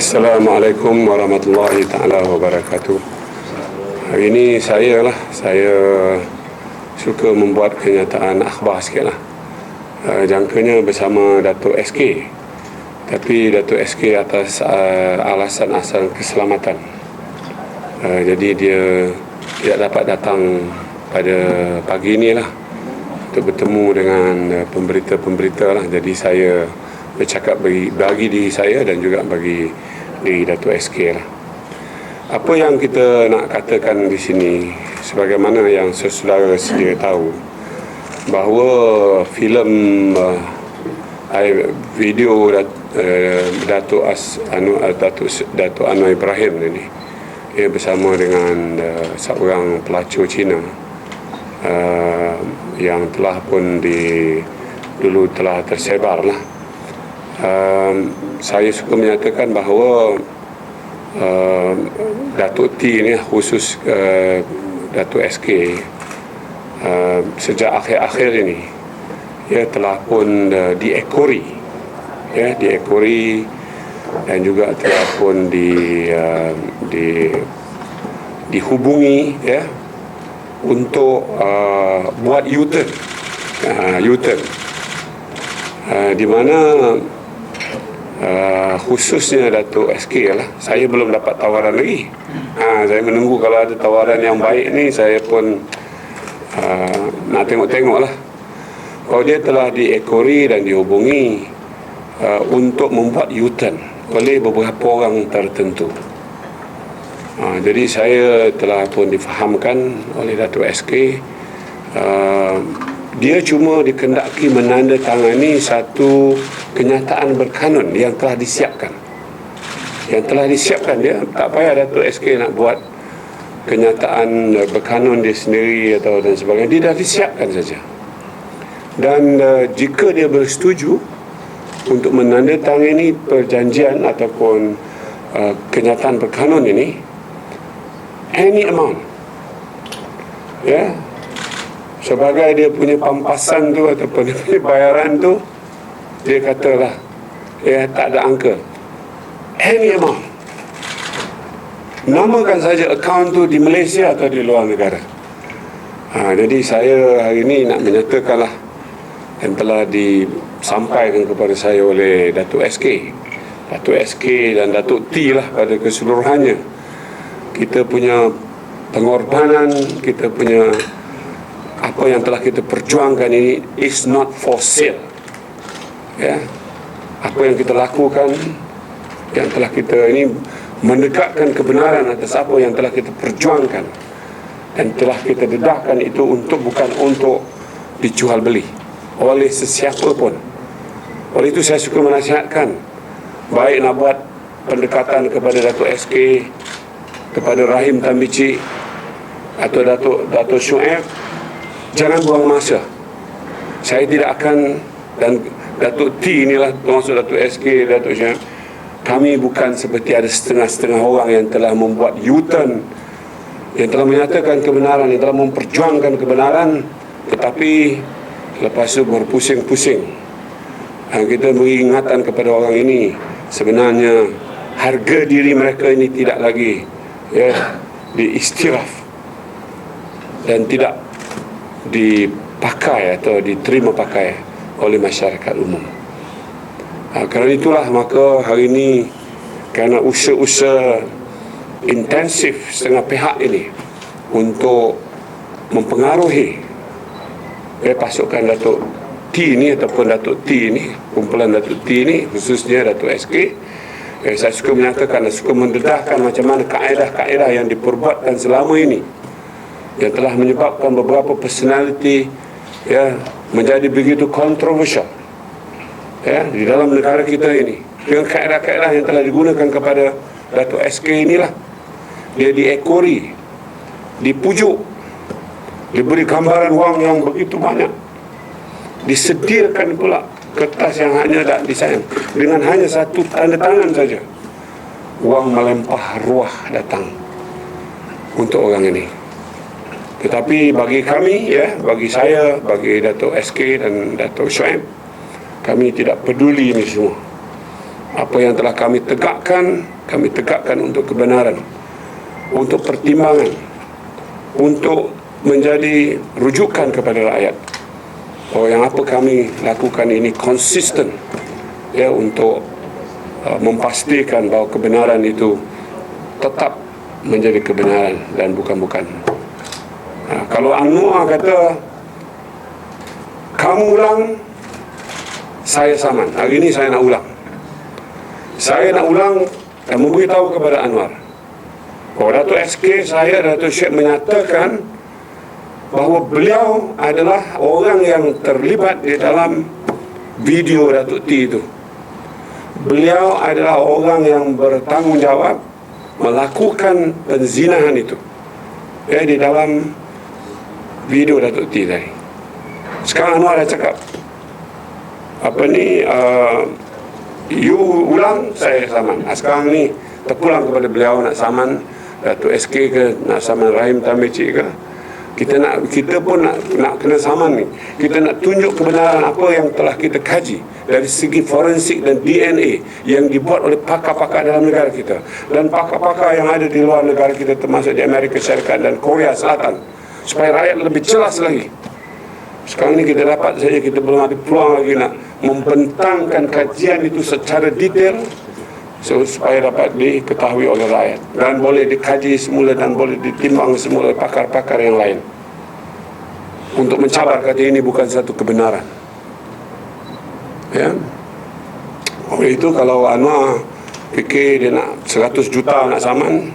Assalamualaikum warahmatullahi taala wabarakatuh. Hari ini saya suka membuat kenyataan akhbar sikit lah. Jangkanya bersama Datuk SK, tapi Datuk SK atas alasan keselamatan. Jadi dia tidak dapat datang pada pagi ini lah untuk bertemu dengan pemberita-pemberita lah. Jadi saya bercakap bagi diri saya dan juga bagi diri Datuk SK lah. Apa yang kita nak katakan di sini, sebagaimana yang saudara sedia tahu, bahawa filem video Datuk Anwar Ibrahim ini, ia bersama dengan seorang pelacur Cina yang telah pun dulu telah tersebar lah. Saya suka menyatakan bahawa Datuk T ni, khusus Datuk SK, sejak akhir-akhir ini ia telah pun diekori dan juga telah pun dihubungi untuk buat U-turn, di mana khususnya Datuk SK lah. Saya belum dapat tawaran lagi. Saya menunggu kalau ada tawaran yang baik ni, saya pun nak tengok-tengok lah. Kalau dia telah diekori dan dihubungi untuk membuat U-turn oleh beberapa orang tertentu. Jadi saya telah pun difahamkan oleh Datuk SK, dia cuma dikendaki menandatangani satu kenyataan berkanun yang telah disiapkan. Dia tak payah Datuk SK nak buat kenyataan berkanun dia sendiri atau dan sebagainya. Dia dah disiapkan saja. Dan jika dia bersetuju untuk menandatangani perjanjian ataupun kenyataan berkanun ini, any amount, sebagai dia punya pampasan tu ataupun dia punya bayaran tu, dia katalah tak ada angka, any amount, namakan saja akaun tu di Malaysia atau di luar negara. Jadi saya hari ini nak menyatakanlah, yang telah disampaikan kepada saya oleh Datuk SK dan Datuk T lah pada keseluruhannya. Kita punya pengorbanan, kita punya apa yang telah kita perjuangkan ini is not for sale. Apa yang kita lakukan, yang telah kita ini mendekatkan kebenaran atas apa yang telah kita perjuangkan dan telah kita dedahkan, itu bukan untuk dijual beli oleh sesiapa pun. Oleh itu saya suka menasihatkan, baik nak buat pendekatan kepada Datuk SK, kepada Rahim Tambici atau Datuk Syuaib, jangan buang masa. Saya tidak akan, dan Datuk T inilah termasuk Datuk SK, Datuk Syuaib, kami bukan seperti ada setengah-setengah orang yang telah membuat U-turn, yang telah menyatakan kebenaran, yang telah memperjuangkan kebenaran, tetapi lepas itu berpusing-pusing. Kita beri ingatan kepada orang ini, sebenarnya harga diri mereka ini tidak lagi diistiraf dan tidak dipakai atau diterima pakai oleh masyarakat umum. Kerana itulah maka hari ini, kerana usaha-usaha intensif setengah pihak ini untuk mempengaruhi pasukan Datuk T ini ataupun Datuk T ini, kumpulan Datuk T ini, khususnya Datuk SK, saya suka menyatakan, suka mendedahkan macam mana kaedah-kaedah yang diperbuatkan selama ini, yang telah menyebabkan beberapa personality menjadi begitu kontroversial di dalam negara kita ini. Dengan kaedah-kaedah yang telah digunakan kepada Datuk SK inilah, dia diekori, dipujuk, diberi gambaran wang yang begitu banyak, disediakan pula kertas yang hanya tak disayang, dengan hanya satu tanda tangan saja, wang melimpah ruah datang untuk orang ini. Tetapi bagi kami, bagi saya, bagi Datuk SK dan Datuk Syuaib, kami tidak peduli ini semua. Apa yang telah kami tegakkan untuk kebenaran, untuk pertimbangan, untuk menjadi rujukan kepada rakyat. Yang apa kami lakukan ini konsisten, ya, untuk memastikan bahawa kebenaran itu tetap menjadi kebenaran dan bukan-bukan. Kalau Anwar kata kamu ulang, saya saman. Hari ini saya nak ulang. Saya nak ulang dan memberitahu kepada Anwar bahawa Datuk SK saya, Datuk Syed, menyatakan bahawa beliau adalah orang yang terlibat di dalam video Datuk T itu. Beliau adalah orang yang bertanggungjawab melakukan penzinahan itu, ya, di dalam video Datuk T tadi. Sekarang Anwar dah cakap you ulang, saya saman. Sekarang ni terpulang kepada beliau nak saman Datuk SK ke, nak saman Rahim Tamici ke. Kita pun nak kena saman ni. Kita nak tunjuk kebenaran apa yang telah kita kaji dari segi forensik dan DNA yang dibuat oleh pakar-pakar dalam negara kita dan pakar-pakar yang ada di luar negara kita, termasuk di Amerika Syarikat dan Korea Selatan, supaya rakyat lebih jelas lagi. Sekarang ni kita dapat saja, kita belum ada peluang lagi nak membentangkan kajian itu secara detail supaya dapat diketahui oleh rakyat dan boleh dikaji semula dan boleh ditimbang semula oleh pakar-pakar yang lain untuk mencabar kata ini bukan satu kebenaran, ya. Oleh itu kalau Anwar fikir dia nak 100 juta nak saman,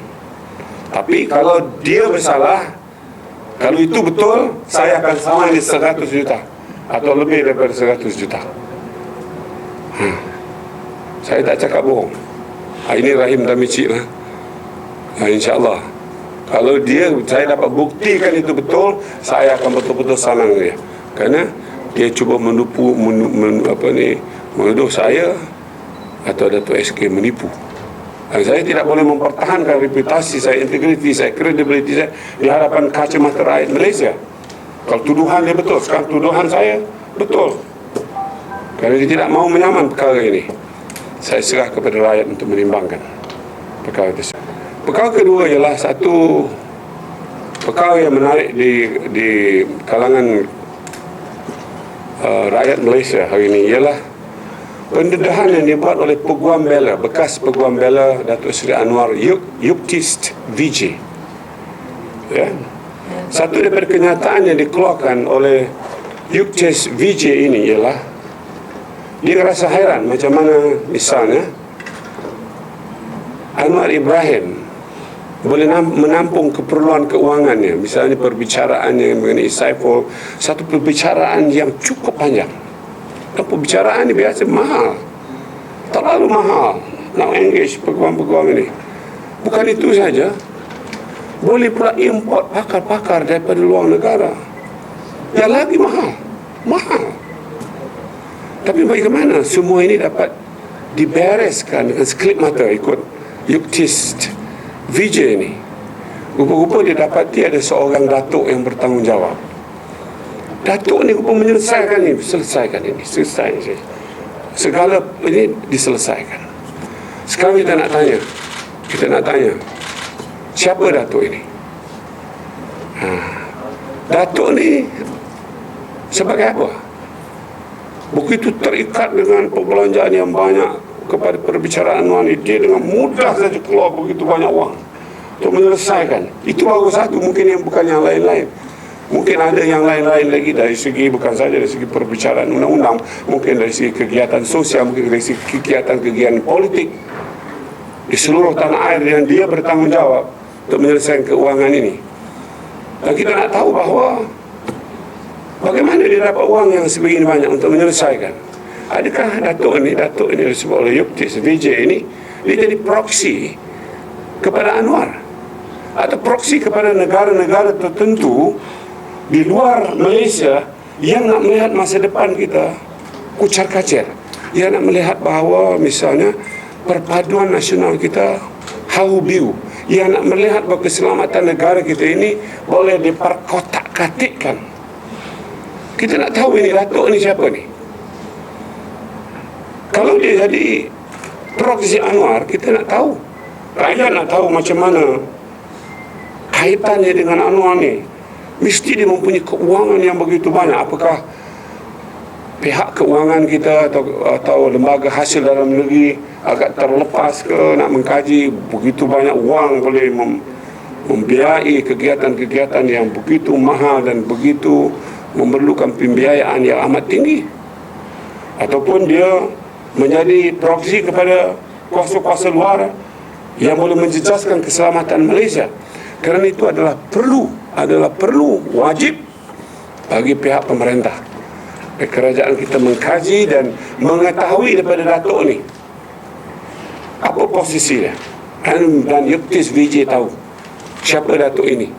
tapi kalau dia bersalah, kalau itu betul, saya akan saman dia 100 juta atau lebih daripada 100 juta. Saya tak cakap bohong. Ini Rahim Tamici lah. InsyaAllah kalau saya dapat buktikan itu betul, saya akan betul-betul saman dia. Kerana dia cuba menuduh saya atau Datuk SK menipu. Dan saya tidak boleh mempertahankan reputasi saya, integriti saya, kredibiliti saya di hadapan kacamata rakyat Malaysia. Kalau tuduhan dia betul, sekarang tuduhan saya betul, kerana dia tidak mahu menyaman perkara ini, saya serah kepada rakyat untuk menimbangkan perkara tersebut. Perkara kedua ialah satu perkara yang menarik di kalangan rakyat Malaysia hari ini, ialah pendedahan yang dibuat oleh Peguam Bela, bekas Peguam Bela Datuk Seri Anwar Yuktist VJ, ya. Satu daripada kenyataan yang dikeluarkan oleh Yuktist VJ ini ialah dia rasa hairan macam mana misalnya Anwar Ibrahim boleh menampung keperluan keuangannya, misalnya perbicaraannya mengenai Saiful, satu perbicaraan yang cukup panjang. Dan perbicaraan ini biasa mahal, terlalu mahal nak engage peguam-peguam ini. Bukan itu saja, boleh pula import pakar-pakar daripada luar negara yang lagi mahal. Tapi bagaimana semua ini dapat dibereskan dengan sekelip mata ikut Yuktist VJ ini? Rupa-rupa dia dapati ada seorang datuk yang bertanggungjawab. Datuk ni rupa menyelesaikan ini, selesai. Segala ini diselesaikan. Sekarang kita nak tanya, siapa datuk ini? Datuk ni sebagai apa? Begitu terikat dengan perbelanjaan yang banyak kepada perbicaraan Anwar ini, dia dengan mudah saja keluar begitu banyak wang untuk menyelesaikan. Itu baru satu, mungkin yang bukan yang lain-lain. Mungkin ada yang lain-lain lagi dari segi, bukan saja dari segi perbicaraan undang-undang, mungkin dari segi kegiatan sosial, mungkin dari segi kegiatan politik di seluruh tanah air yang dia bertanggungjawab untuk menyelesaikan keuangan ini. Dan kita nak tahu bahawa bagaimana dia dapat wang yang sebegini banyak untuk menyelesaikan. Adakah datuk ini disebut oleh Yuktist VJ ini, dia jadi proksi kepada Anwar atau proksi kepada negara-negara tertentu di luar Malaysia yang nak melihat masa depan kita kucar-kacir, yang nak melihat bahawa misalnya perpaduan nasional kita hau-biu, yang nak melihat bahawa keselamatan negara kita ini boleh diperkotak-katikkan. Kita nak tahu ini datuk ni siapa ni. Kalau dia jadi Proksi Anwar, kita nak tahu, rakyat nak tahu macam mana kaitannya dengan Anwar ni. Mesti dia mempunyai keuangan yang begitu banyak. Apakah pihak keuangan kita atau lembaga hasil dalam negeri agak terlepas ke nak mengkaji begitu banyak wang boleh membiayai kegiatan-kegiatan yang begitu mahal dan begitu memerlukan pembiayaan yang amat tinggi, ataupun dia menjadi proksi kepada kuasa-kuasa luar yang boleh menjejaskan keselamatan Malaysia. Kerana itu adalah perlu wajib bagi pihak pemerintah, kerajaan kita mengkaji dan mengetahui daripada Datuk ni apa posisi dia, dan Yuktis Vijay tahu siapa Datuk ini,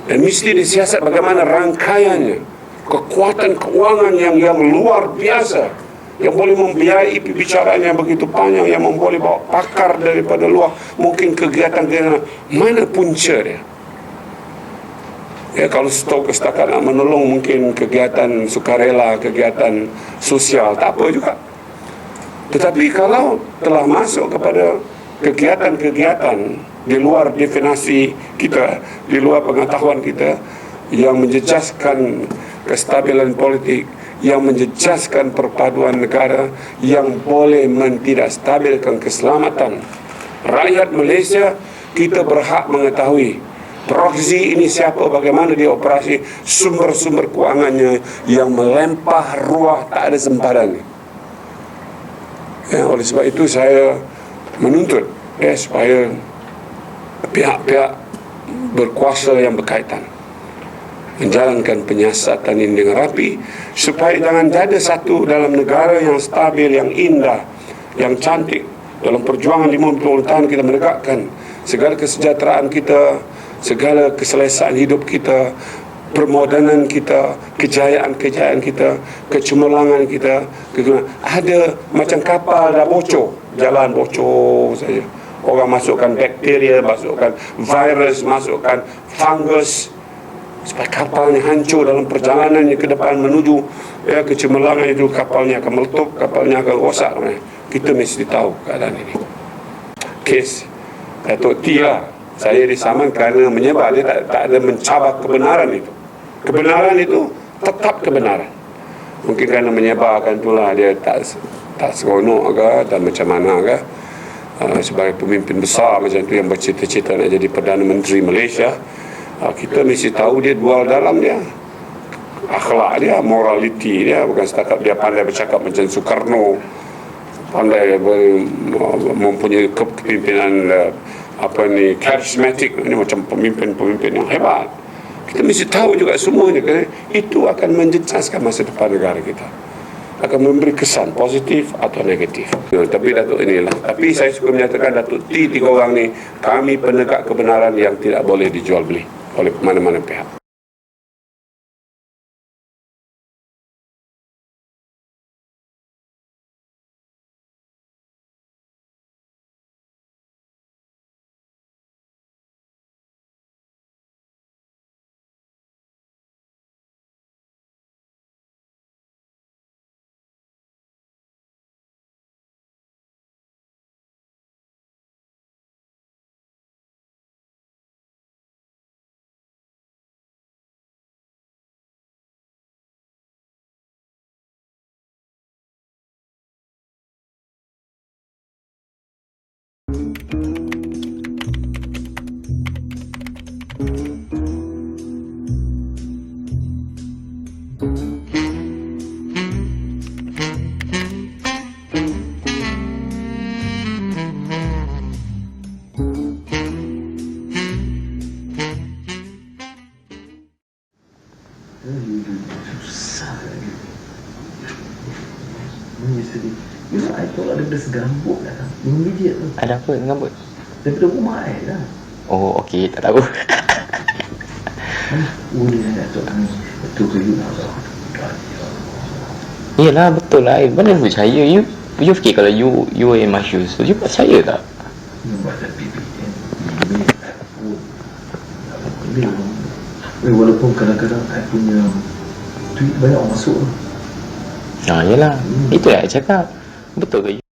dan mesti disiasat bagaimana rangkaiannya, kekuatan keuangan yang luar biasa yang boleh membiayai pembicaraan yang begitu panjang, yang boleh bawa pakar daripada luar, mungkin kegiatan-kegiatan mana punca dia. Ya, kalau setakat nak menolong mungkin kegiatan sukarela, kegiatan sosial, tak apa juga. Tetapi kalau telah masuk kepada kegiatan-kegiatan di luar definisi kita, di luar pengetahuan kita, yang menjejaskan kestabilan politik, yang menjejaskan perpaduan negara, yang boleh tidak stabilkan keselamatan rakyat Malaysia, kita berhak mengetahui proksi ini siapa, bagaimana dia operasi, sumber-sumber kewangannya yang melempah ruah tak ada sempadan. Ya, oleh sebab itu saya menuntut supaya pihak-pihak berkuasa yang berkaitan menjalankan penyiasatan ini dengan rapi, supaya jangan ada satu dalam negara yang stabil, yang indah, yang cantik. Dalam perjuangan 50 tahun kita menegakkan segala kesejahteraan kita, segala keselesaan hidup kita, permodanan kita, kejayaan-kejayaan kita, kecemerlangan kita. Ada macam kapal dah bocor, jalan bocor saja. Orang masukkan bakteria, masukkan virus, masukkan fungus, supaya kapalnya hancur dalam perjalanannya ke depan menuju kecemerlangan itu. Kapalnya akan meletup, kapalnya akan rosak. Kita mesti tahu keadaan ini. Kes Datuk T lah, saya disaman kerana menyebar. Dia tak ada mencabar kebenaran itu. Kebenaran itu tetap kebenaran. Mungkin kerana menyebarkan itulah dia tak seronok ke, dan macam mana ke. Sebagai pemimpin besar macam itu yang bercita-cita nak jadi Perdana Menteri Malaysia, kita mesti tahu dia dua dalam dia, akhlak dia, moraliti dia. Bukan setakat dia pandai bercakap macam Soekarno, pandai mempunyai kepimpinan charismatic, ini macam pemimpin-pemimpin yang hebat. Kita mesti tahu juga semuanya, kerana itu akan menjejaskan masa depan negara kita, akan memberi kesan positif atau negatif. Tapi Datuk inilah, tapi saya suka menyatakan Datuk T, 3 orang ni, kami penegak kebenaran yang tidak boleh dijual beli oleh mana-mana pihak. Susah lagi. Menyesali. You know, I tolak daripada segambut dah. Immediate tu. Ada apa dengan gambut? Daripada rumah I dah. Oh, okey, tak tahu. Boleh nak Datuk ni. Betul ke you nak tahu? Yelah, betul lah. Mana you percaya? You fikir kalau you in my shoes, so you percaya tak? You buat dah pipi kan. Walaupun kadang-kadang I punya tweet banyak orang masuk. Yelah. Itulah saya cakap. Betul ke you?